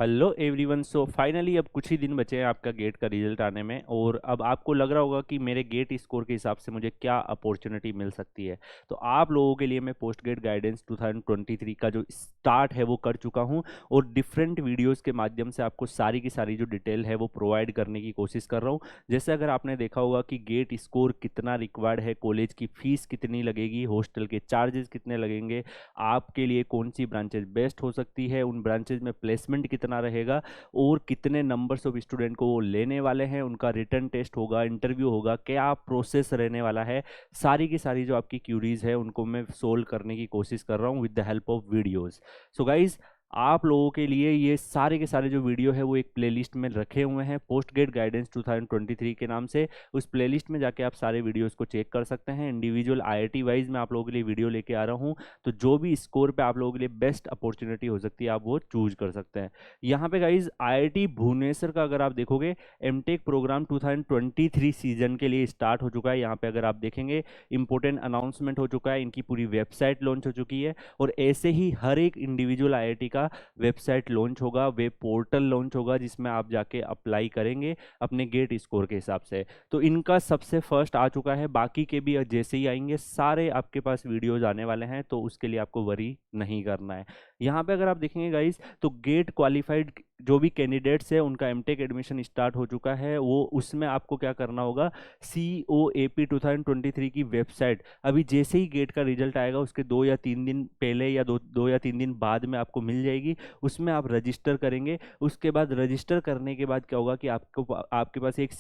Hello everyone. So finally अब कुछ ही दिन बचे हैं आपका गेट का रिजल्ट आने में, और अब आपको लग रहा होगा कि मेरे गेट स्कोर के हिसाब से मुझे क्या अपॉर्चुनिटी मिल सकती है। तो आप लोगों के लिए मैं पोस्ट गेट गाइडेंस 2023 का जो स्टार्ट है वो कर चुका हूं, और डिफरेंट वीडियोस के माध्यम से आपको सारी की सारी जो डिटेल है वो प्रोवाइड करने की कोशिश कर रहा हूं। जैसे अगर आपने देखा होगा कि गेट स्कोर कितना रिक्वायर्ड है, कॉलेज की फीस कितनी लगेगी, हॉस्टल के चार्जेस कितने लगेंगे, आपके लिए कौन सी ब्रांचेज बेस्ट हो सकती है, उन ब्रांचेज में प्लेसमेंट कितना रहेगा, और कितने नंबर्स ऑफ स्टूडेंट को वो लेने वाले हैं, उनका रिटर्न टेस्ट होगा, इंटरव्यू होगा, क्या प्रोसेस रहने वाला है, सारी की सारी जो आपकी क्यूरीज है उनको मैं सोल्व करने की कोशिश कर रहा हूँ with the help of videos. So guys, आप लोगों के लिए ये सारे के सारे जो वीडियो है वो एक प्लेलिस्ट में रखे हुए हैं पोस्ट गेट गाइडेंस 2023 के नाम से। उस प्लेलिस्ट में जाके आप सारे वीडियोस को चेक कर सकते हैं। इंडिविजुअल आईआईटी वाइज मैं आप लोगों के लिए वीडियो लेके आ रहा हूँ, तो जो भी स्कोर पे आप लोगों के लिए बेस्ट अपॉर्चुनिटी हो सकती है आप वो चूज कर सकते हैं। यहाँ पे गाइज आईआईटी भुवनेश्वर का अगर आप देखोगे, एमटेक प्रोग्राम 2023 सीजन के लिए स्टार्ट हो चुका है। यहाँ पे अगर आप देखेंगे इंपॉर्टेंट अनाउंसमेंट हो चुका है, इनकी पूरी वेबसाइट लॉन्च हो चुकी है, और ऐसे ही हर एक इंडिविजुअल आईआईटी का वेबसाइट लॉन्च होगा, वेब पोर्टल लॉन्च होगा, जिसमें आप जाके अप्लाई करेंगे अपने गेट स्कोर के हिसाब से। तो इनका सबसे फर्स्ट आ चुका है, बाकी के भी जैसे ही आएंगे सारे आपके पास वीडियोज आने वाले हैं, तो उसके लिए आपको वरी नहीं करना है। यहाँ पे अगर आप देखेंगे गाइस, तो गेट क्वालिफाइड जो भी कैंडिडेट्स है उनका एमटेक एडमिशन स्टार्ट हो चुका है। वो उसमें आपको क्या करना होगा, COAP 2023 की वेबसाइट अभी जैसे ही गेट का रिजल्ट आएगा उसके 2 या 3 दिन पहले या दो या तीन दिन बाद में आपको मिल जाएगी। उसमें आप रजिस्टर करेंगे। उसके बाद रजिस्टर करने के बाद क्या होगा कि आपको आपके पास एक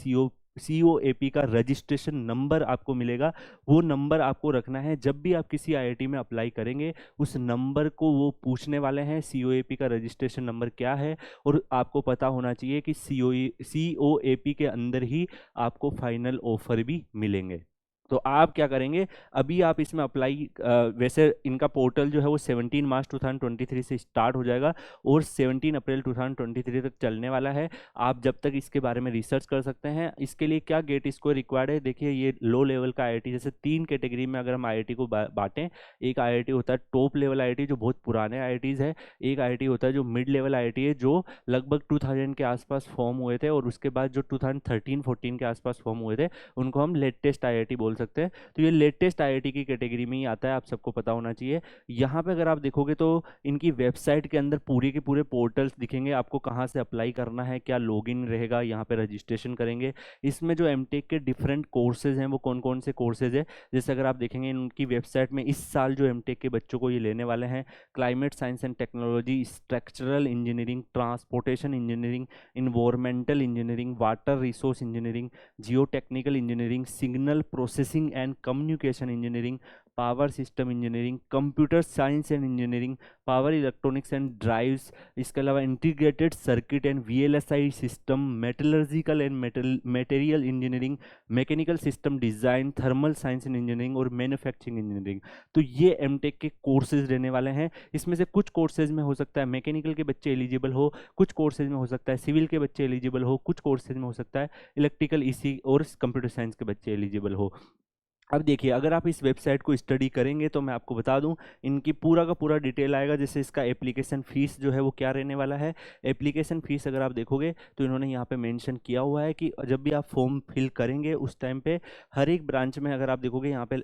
COAP का रजिस्ट्रेशन नंबर आपको मिलेगा। वो नंबर आपको रखना है, जब भी आप किसी आईआईटी में अप्लाई करेंगे उस नंबर को वो पूछने वाले हैं COAP का रजिस्ट्रेशन नंबर क्या है, और आपको पता होना चाहिए कि COAP के अंदर ही आपको फाइनल ऑफर भी मिलेंगे। तो आप क्या करेंगे, अभी आप इसमें अप्लाई, वैसे इनका पोर्टल जो है वो 17 मार्च 2023 से स्टार्ट हो जाएगा और 17 अप्रैल 2023 तक चलने वाला है। आप जब तक इसके बारे में रिसर्च कर सकते हैं। इसके लिए क्या गेट स्कोर रिक्वायर्ड है, देखिए ये लो लेवल का आईआईटी, जैसे 3 कैटेगरी में अगर हम आईआईटी को बांटें, एक आईआईटी होता है टॉप लेवल आईआईटी जो बहुत पुराने आईआईटीज है, एक आईआईटी होता है जो मिड लेवल आईआईटी है जो लगभग 2000 के आसपास फॉर्म हुए थे, और उसके बाद जो 2013-14 के आसपास फॉर्म हुए थे उनको हम लेटेस्ट आईआईटी बोल सकते हैं। तो ये लेटेस्ट आईआईटी की कैटेगरी में ही आता है, आप सबको पता होना चाहिए। यहाँ पे अगर आप देखोगे तो इनकी वेबसाइट के अंदर पूरे के पूरे पोर्टल्स दिखेंगे, आपको कहाँ से अप्लाई करना है, क्या लॉगिन रहेगा, यहाँ पे रजिस्ट्रेशन करेंगे। इसमें जो एमटेक के डिफरेंट कोर्सेज हैं वो कौन कौन से कोर्सेज है, जैसे अगर आप देखेंगे इनकी वेबसाइट में इस साल जो एमटेक के बच्चों को ये लेने वाले हैं, climate science and technology, structural engineering, transportation engineering, environmental engineering, water resource engineering, Jio technical engineering, signal processing and communication engineering, power system engineering, computer science and engineering, power electronics and drives, इसके अलावा integrated circuit and VLSI system, metallurgical and material engineering, mechanical system design, thermal science and engineering और manufacturing engineering. तो ये MTech के courses रहने वाले हैं। इसमें से कुछ कोर्सेज में हो सकता है मैकेनिकल के बच्चे एलिजिबल हो, कुछ कोर्सेज में हो सकता है सिविल के बच्चे एलिजिबल हो, कुछ कोर्सेज में हो सकता है इलेक्ट्रिकल, EC और कंप्यूटर साइंस के बच्चे एलिजिबल हो। अब देखिए, अगर आप इस वेबसाइट को स्टडी करेंगे तो मैं आपको बता दूं, इनकी पूरा का पूरा डिटेल आएगा। जैसे इसका एप्लीकेशन फीस जो है वो क्या रहने वाला है। एप्लीकेशन फीस अगर आप देखोगे तो इन्होंने यहाँ पे मेंशन किया हुआ है कि जब भी आप फॉर्म फिल करेंगे उस टाइम पे हर एक ब्रांच में अगर आप देखोगे यहाँ पे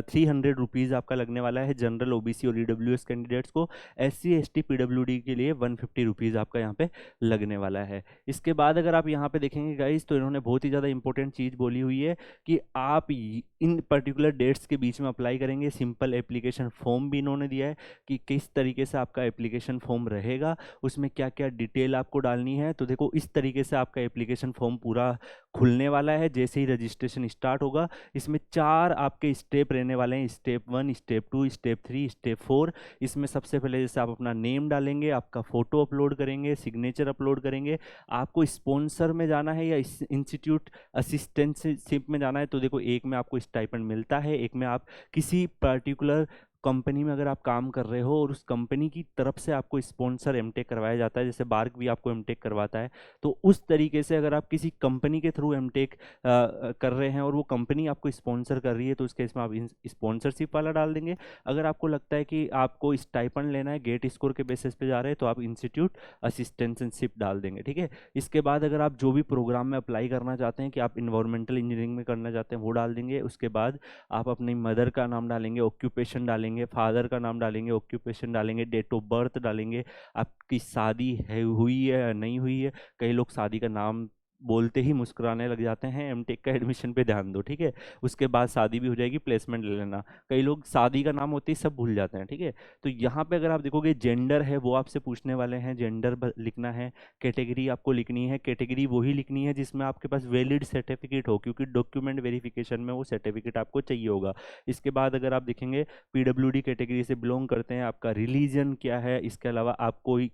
300 रुपीज़ आपका लगने वाला है जनरल, OBC और EWS कैंडिडेट्स को। SC ST PWD के लिए 150 रुपीज़ आपका यहाँ पे लगने वाला है। इसके बाद अगर आप यहाँ पे देखेंगे गाइज, तो इन्होंने बहुत ही ज़्यादा इंपॉर्टेंट चीज़ बोली हुई है कि आप इन पर्टिकुलर डेट्स के बीच में अप्लाई करेंगे। सिंपल एप्लीकेशन फॉर्म भी इन्होंने दिया है कि किस तरीके से आपका एप्लीकेशन फॉर्म रहेगा, उसमें क्या क्या डिटेल आपको डालनी है। तो देखो, इस तरीके से आपका एप्लीकेशन फॉर्म पूरा खुलने वाला है जैसे ही रजिस्ट्रेशन स्टार्ट होगा। इसमें 4 आपके स्टेप रहने वाले हैं, स्टेप 1, स्टेप 2, स्टेप 3, स्टेप 4। इसमें सबसे पहले जैसे आप अपना नेम डालेंगे, आपका फोटो अपलोड करेंगे, सिग्नेचर अपलोड करेंगे, आपको स्पॉन्सर में जाना है या इंस्टीट्यूट असिस्टेंटशिप में जाना है। तो देखो, एक में आपको स्टाइपेंड मिलता है, एक में आप किसी पर्टिकुलर कंपनी में अगर आप काम कर रहे हो और उस कंपनी की तरफ से आपको स्पॉन्सर एमटेक करवाया जाता है, जैसे बार्क भी आपको एमटेक करवाता है, तो उस तरीके से अगर आप किसी कंपनी के थ्रू एमटेक कर रहे हैं और वो कंपनी आपको स्पॉन्सर कर रही है, तो उस केस में आप स्पॉन्सरशिप वाला डाल देंगे। अगर आपको लगता है कि आपको स्टाइपेंड लेना है, गेट स्कोर के बेसिस पे जा रहे हैं, तो आप इंस्टीट्यूट असिस्टेंटशिप डाल देंगे। ठीक है, इसके बाद अगर आप जो भी प्रोग्राम में अप्लाई करना चाहते हैं कि आप इन्वायरमेंटल इंजीनियरिंग में करना चाहते हैं वो डाल देंगे। उसके बाद आप अपनी मदर का नाम डालेंगे, ऑक्यूपेशन डालेंगे, फादर का नाम डालेंगे, ऑक्यूपेशन डालेंगे, डेट ऑफ बर्थ डालेंगे, आपकी शादी है हुई है या नहीं हुई है। कई लोग शादी का नाम बोलते ही मुस्कुराने लग जाते हैं, एमटेक का एडमिशन पे ध्यान दो। ठीक है, उसके बाद शादी भी हो जाएगी, प्लेसमेंट ले लेना। कई लोग शादी का नाम होते ही सब भूल जाते हैं। ठीक है, तो यहाँ पे अगर आप देखोगे जेंडर है वो आपसे पूछने वाले हैं, जेंडर लिखना है। कैटेगरी आपको लिखनी है, कैटेगरी वही लिखनी है जिसमें आपके पास वैलिड सर्टिफिकेट हो, क्योंकि डॉक्यूमेंट वेरिफिकेशन में वो सर्टिफिकेट आपको चाहिए होगा। इसके बाद अगर आप देखेंगे पीडब्ल्यूडी कैटेगरी से बिलोंग करते हैं, आपका रिलीजन क्या है, इसके अलावा आप कोई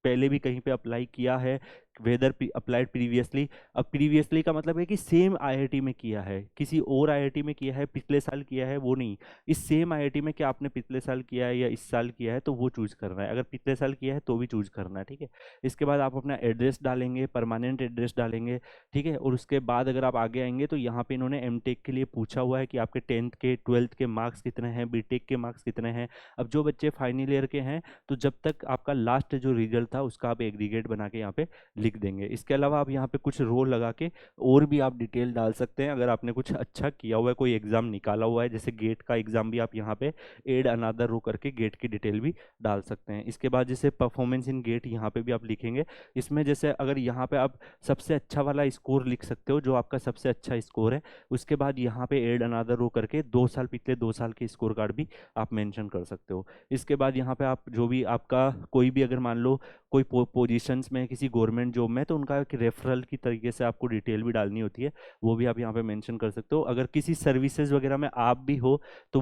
पहले भी कहीं पे अप्लाई किया है, वेदर अप्लाइड प्रीवियसली। अब प्रीवियसली का मतलब है कि सेम आईआईटी में किया है, किसी और आईआईटी में किया है, पिछले साल किया है, वो नहीं, इस सेम आईआईटी में क्या आपने पिछले साल किया है या इस साल किया है, तो वो चूज करना है। अगर पिछले साल किया है तो भी चूज करना है। ठीक है, इसके बाद आप अपना एड्रेस डालेंगे, परमानेंट एड्रेस डालेंगे। ठीक है, और उसके बाद अगर आप आगे आएंगे तो यहाँ पे इन्होंने एमटेक के लिए पूछा हुआ है कि आपके 10th के 12th के मार्क्स कितने हैं, बीटेक के मार्क्स कितने हैं। अब जो बच्चे फाइनल ईयर के हैं तो जब तक आपका लास्ट जो रिजल्ट था उसका आप एग्रीगेट बना के यहाँ पे लिख देंगे। इसके अलावा आप यहाँ पे कुछ रोल लगा के और भी आप डिटेल डाल सकते हैं। अगर आपने कुछ अच्छा किया हुआ है, कोई एग्जाम निकाला हुआ है, जैसे गेट का एग्जाम भी आप यहाँ पे एड अनदर रो करके गेट की डिटेल भी डाल सकते हैं। इसके बाद जैसे परफॉर्मेंस इन गेट यहाँ पे भी आप लिखेंगे। इसमें जैसे अगर यहाँ पे आप सबसे अच्छा वाला स्कोर लिख सकते हो, जो आपका सबसे अच्छा स्कोर है, उसके बाद यहाँ पे एड अनदर रो करके 2 साल पिछले 2 साल के स्कोर कार्ड भी आप मेंशन कर सकते हो। इसके बाद यहाँ पे आप जो भी आपका कोई भी अगर मान लो कोई पोजीशंस में किसी गवर्नमेंट जॉब में, तो उनका एक रेफरल की तरीके से आपको डिटेल भी डालनी होती है, वो भी आप यहाँ पे मेंशन कर सकते हो। अगर किसी सर्विसेज वगैरह में आप भी हो तो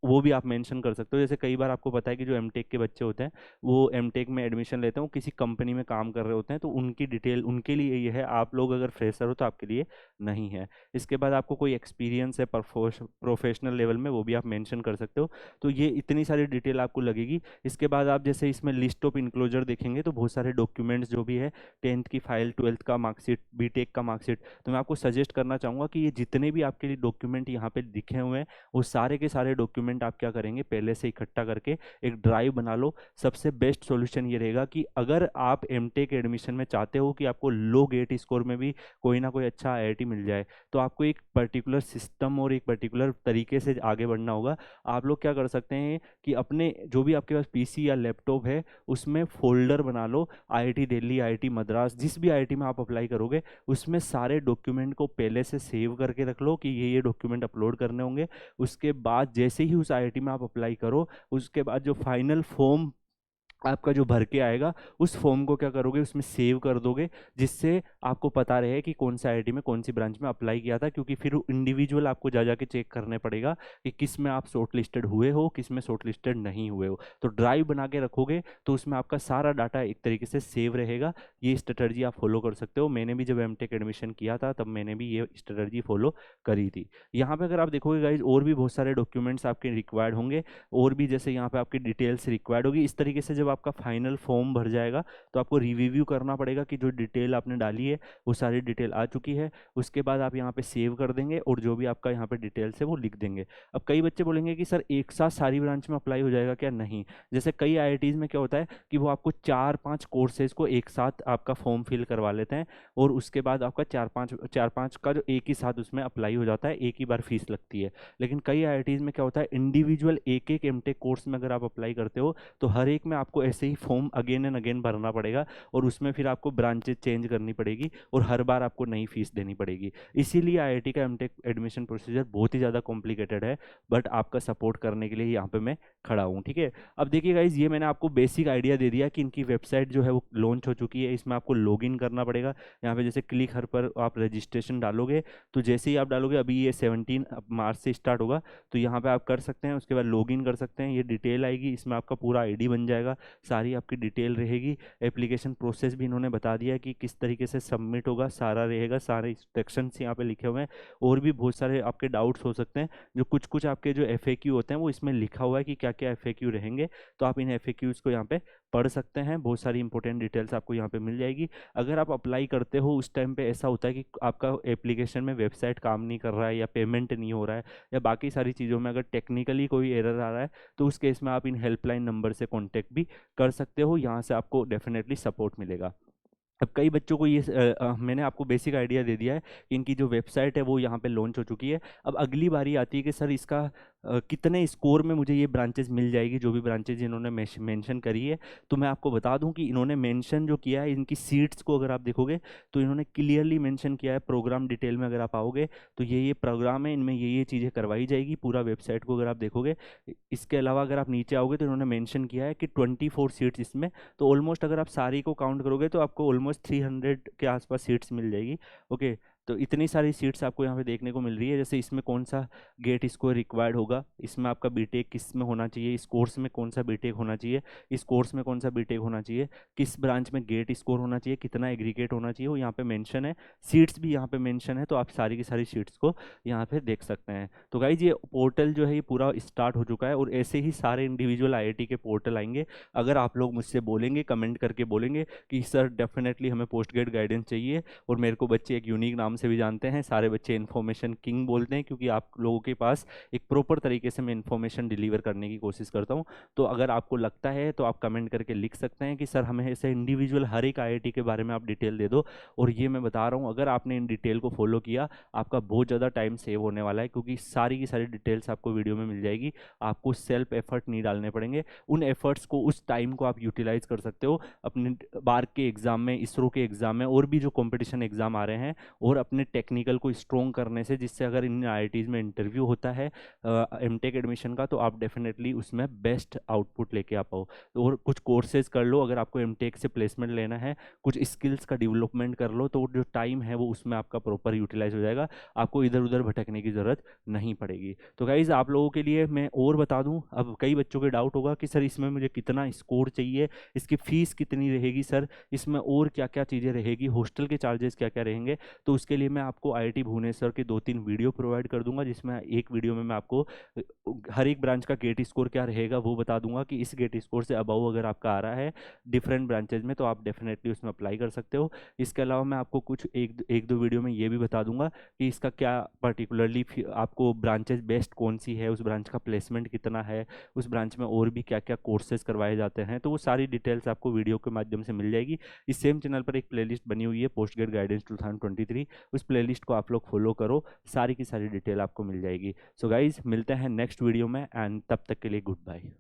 वो भी आप मेंशन कर सकते हो। जैसे कई बार आपको पता है कि जो एमटेक के बच्चे होते हैं वो एमटेक में एडमिशन लेते हैं, वो किसी कंपनी में काम कर रहे होते हैं, तो उनकी डिटेल उनके लिए ये है। आप लोग अगर फ्रेशर हो तो आपके लिए नहीं है। इसके बाद आपको कोई एक्सपीरियंस है प्रोफेशनल लेवल में, वो भी आप मेंशन कर सकते हो। तो ये इतनी सारी डिटेल आपको लगेगी। इसके बाद आप जैसे इसमें लिस्ट ऑफ इंक्लोजर देखेंगे तो बहुत सारे डॉक्यूमेंट्स जो भी है, 10th की फाइल, 12th का मार्कशीट, बीटेक का मार्कशीट, तो मैं आपको सजेस्ट करना चाहूँगा कि ये जितने भी आपके लिए डॉक्यूमेंट यहाँ पे दिखे हुए हैं वो सारे के सारे डॉक्यूमेंट आप क्या करेंगे, पहले से इकट्ठा करके एक ड्राइव बना लो। सबसे बेस्ट सॉल्यूशन ये रहेगा कि अगर आप एमटेक एडमिशन में चाहते हो कि आपको लो गेट स्कोर में भी कोई ना कोई अच्छा आईआईटी मिल जाए, तो आपको एक पर्टिकुलर सिस्टम और एक पर्टिकुलर तरीके से आगे बढ़ना होगा। आप लोग क्या कर सकते हैं कि अपने जो भी आपके पास पीसी या लैपटॉप है उसमें फोल्डर बना लो, आईआईटी दिल्ली, आईआईटी मद्रास, जिस भी आईआईटी में आप अप्लाई करोगे उसमें सारे डॉक्यूमेंट को पहले से सेव करके रख लो कि ये डॉक्यूमेंट अपलोड करने होंगे। उसके बाद जैसे ही उस आईआईटी में आप अप्लाई करो, उसके बाद जो फाइनल फॉर्म आपका जो भर के आएगा उस फॉर्म को क्या करोगे, उसमें सेव कर दोगे, जिससे आपको पता रहे कि कौन सा आईआईटी में कौन सी ब्रांच में अप्लाई किया था। क्योंकि फिर इंडिविजुअल आपको जा जाके चेक करने पड़ेगा कि किस में आप शॉर्ट लिस्टेड हुए हो, किस में शॉर्ट लिस्टेड नहीं हुए हो। तो ड्राइव बना के रखोगे तो उसमें आपका सारा डाटा एक तरीके से सेव रहेगा। ये स्ट्रेटर्जी आप फॉलो कर सकते हो। मैंने भी जब एमटेक एडमिशन किया था तब मैंने भी ये स्ट्रेटर्जी फॉलो करी थी। यहाँ पे अगर आप देखोगे गाइज और भी बहुत सारे डॉक्यूमेंट्स आपके रिक्वायर्ड होंगे, और भी जैसे यहाँ पे आपकी डिटेल्स रिक्वायर्ड होगी। इस तरीके से जब आपका फाइनल फॉर्म भर जाएगा तो आपको रिव्यू करना पड़ेगा कि जो डिटेल आपने डाली है वो सारी डिटेल आ चुकी है। उसके बाद आप यहाँ पे सेव कर देंगे और जो भी आपका यहाँ पे डिटेल्स है वो लिख देंगे। अब कई बच्चे बोलेंगे कि सर एक साथ सारी ब्रांच में अप्लाई हो जाएगा क्या? नहीं। जैसे कई आईआईटीज में क्या होता है कि वो आपको 4-5 कोर्सेज को एक साथ आपका फॉर्म फिल करवा लेते हैं, और उसके बाद आपका 4-5 का जो एक ही साथ उसमें अप्लाई हो जाता है, एक ही बार फीस लगती है। लेकिन कई आईआईटीज में क्या होता है, इंडिविजुअल एक एक एमटेक कोर्स में अगर आप अप्लाई करते हो तो हर एक में आपको ऐसे ही फॉर्म अगेन एंड अगेन भरना पड़ेगा, और उसमें फिर आपको ब्रांचेज चेंज करनी पड़ेगी और हर बार आपको नई फीस देनी पड़ेगी। इसीलिए आईआईटी का एमटेक एडमिशन प्रोसीजर बहुत ही ज़्यादा कॉम्प्लिकेटेड है, बट आपका सपोर्ट करने के लिए यहाँ पे मैं खड़ा हूँ। ठीक है, अब देखिए गाइज, ये मैंने आपको बेसिक आइडिया दे दिया कि इनकी वेबसाइट जो है वो लॉन्च हो चुकी है। इसमें आपको लॉगिन करना पड़ेगा। यहाँ पे जैसे क्लिक हर पर आप रजिस्ट्रेशन डालोगे, तो जैसे ही आप डालोगे, अभी ये 17 मार्च से स्टार्ट होगा, तो यहाँ पे आप कर सकते हैं। उसके बाद लॉगिन कर सकते हैं, ये डिटेल आएगी, इसमें आपका पूरा आईडी बन जाएगा, सारी आपकी डिटेल रहेगी। एप्लीकेशन प्रोसेस भी इन्होंने बता दिया है कि किस तरीके से सबमिट होगा, सारा रहेगा, सारे इंस्ट्रक्शंस यहाँ पे लिखे हुए हैं। और भी बहुत सारे आपके डाउट्स हो सकते हैं, जो कुछ कुछ आपके जो FAQ होते हैं वो इसमें लिखा हुआ है कि क्या क्या FAQ रहेंगे, तो आप इन FAQs को यहाँ पे पढ़ सकते हैं। बहुत सारी इंपॉर्टेंट डिटेल्स आपको यहाँ पे मिल जाएगी। अगर आप अप्लाई करते हो उस टाइम पे ऐसा होता है कि आपका एप्लीकेशन में वेबसाइट काम नहीं कर रहा है या पेमेंट नहीं हो रहा है या बाकी सारी चीज़ों में अगर टेक्निकली कोई एरर आ रहा है, तो उस केस में आप इन हेल्पलाइन नंबर से कॉन्टेक्ट भी कर सकते हो। यहाँ से आपको डेफिनेटली सपोर्ट मिलेगा। अब कई बच्चों को ये मैंने आपको बेसिक आइडिया दे दिया है कि इनकी जो वेबसाइट है वो यहाँ पे लॉन्च हो चुकी है। अब अगली बारी आती है कि सर इसका कितने स्कोर में मुझे ये ब्रांचेस मिल जाएगी, जो भी ब्रांचेज इन्होंने मेंशन करी है। तो मैं आपको बता दूं कि इन्होंने मेंशन जो किया है इनकी सीट्स को अगर आप देखोगे तो इन्होंने क्लियरली मेंशन किया है प्रोग्राम डिटेल में। अगर आप आओगे तो ये प्रोग्राम है, इनमें ये चीज़ें करवाई जाएगी। पूरा वेबसाइट को अगर आप देखोगे, इसके अलावा अगर आप नीचे आओगे तो इन्होंने मेंशन किया है कि 24 सीट्स इसमें। तो ऑलमोस्ट अगर आप सारी को काउंट करोगे तो आपको ऑलमोस्ट 300 के आसपास सीट्स मिल जाएगी। ओके, तो इतनी सारी सीट्स आपको यहाँ पे देखने को मिल रही है। जैसे इसमें कौन सा गेट स्कोर रिक्वायर्ड होगा, इसमें आपका बीटेक किस में होना चाहिए, इस कोर्स में कौन सा बीटेक होना चाहिए, इस कोर्स में कौन सा बीटेक होना चाहिए, किस ब्रांच में गेट स्कोर होना चाहिए, कितना एग्रीगेट होना चाहिए, वो यहाँ पे मेंशन है। सीट्स भी यहाँ पे मेंशन है, तो आप सारी की सारी सीट्स को यहाँ पे देख सकते हैं। तो गाइज ये पोर्टल जो है ये पूरा स्टार्ट हो चुका है और ऐसे ही सारे इंडिविजुअल IIT के पोर्टल आएंगे। अगर आप लोग मुझसे बोलेंगे, कमेंट करके बोलेंगे कि सर डेफिनेटली हमें पोस्ट ग्रेड गाइडेंस चाहिए, और मेरे को बच्चे एक यूनिक नाम से भी जानते हैं, सारे बच्चे इन्फॉर्मेशन किंग बोलते हैं, क्योंकि आप लोगों के पास एक प्रॉपर तरीके से मैं इन्फॉर्मेशन डिलीवर करने की कोशिश करता हूँ। तो अगर आपको लगता है तो आप कमेंट करके लिख सकते हैं कि सर हमें ऐसे इंडिविजुअल हर एक IIT के बारे में आप डिटेल दे दो। और ये मैं बता रहा हूँ, अगर आपने इन डिटेल को फॉलो किया, आपका बहुत ज़्यादा टाइम सेव होने वाला है, क्योंकि सारी की सारी डिटेल्स आपको वीडियो में मिल जाएगी। आपको सेल्फ एफर्ट नहीं डालने पड़ेंगे। उन एफर्ट्स को, उस टाइम को आप यूटिलाइज कर सकते हो अपने बार के एग्जाम में, इसरो के एग्जाम में, और भी जो कंपटीशन एग्जाम आ रहे हैं, और अपने टेक्निकल को स्ट्रॉन्ग करने से, जिससे अगर इन IITs में इंटरव्यू होता है MTech एडमिशन का, तो आप डेफिनेटली उसमें बेस्ट आउटपुट लेके आ पाओ। और कुछ कोर्सेज कर लो अगर आपको MTech से प्लेसमेंट लेना है, कुछ स्किल्स का डेवलपमेंट कर लो, तो जो टाइम है वो उसमें आपका प्रॉपर यूटिलाइज हो जाएगा। आपको इधर उधर भटकने की ज़रूरत नहीं पड़ेगी। तो गाइज आप लोगों के लिए मैं और बता दूं, अब कई बच्चों के डाउट होगा कि सर इसमें मुझे कितना स्कोर चाहिए, इसकी फ़ीस कितनी रहेगी सर, इसमें और क्या क्या चीज़ें रहेगी, हॉस्टल के चार्जेस क्या क्या रहेंगे। तो उसके लिए मैं आपको IIT भुवनेश्वर के 2-3 वीडियो प्रोवाइड कर दूंगा, जिसमें एक वीडियो में मैं आपको हर एक ब्रांच का गेट स्कोर क्या रहेगा वो बता दूंगा, कि इस गेट स्कोर से अबव अगर आपका आ रहा है डिफरेंट ब्रांचेज में, तो आप डेफिनेटली उसमें अप्लाई कर सकते हो। इसके अलावा मैं आपको कुछ एक दो वीडियो में ये भी बता दूंगा कि इसका क्या पर्टिकुलरली आपको ब्रांचेज बेस्ट कौन सी है, उस ब्रांच का प्लेसमेंट कितना है, उस ब्रांच में और भी क्या क्या कोर्सेज करवाए जाते हैं। तो वो सारी डिटेल्स आपको वीडियो के माध्यम से मिल जाएगी। इस सेम चैनल पर एक प्लेलिस्ट बनी हुई है, पोस्ट ग्रेड गाइडेंस 2023। उस प्लेलिस्ट को आप लोग फॉलो करो, सारी की सारी डिटेल आपको मिल जाएगी। सो गाइज मिलते हैं नेक्स्ट वीडियो में, एंड तब तक के लिए गुड बाय।